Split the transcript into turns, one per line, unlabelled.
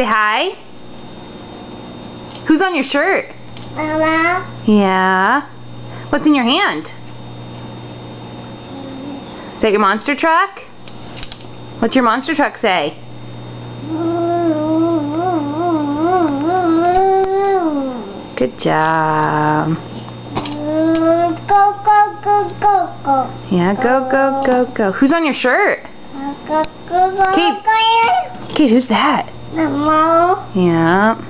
say hi? Who's on your shirt?
Mama.
Yeah. What's in your hand? Is that your monster truck? What's your monster truck say? Good job.
Go, go, go, go, go.
Yeah, go, go, go, go. Who's on your shirt?
Go, go, go,
Kate.
go.
Kate, who's that?
Mama.
Yeah.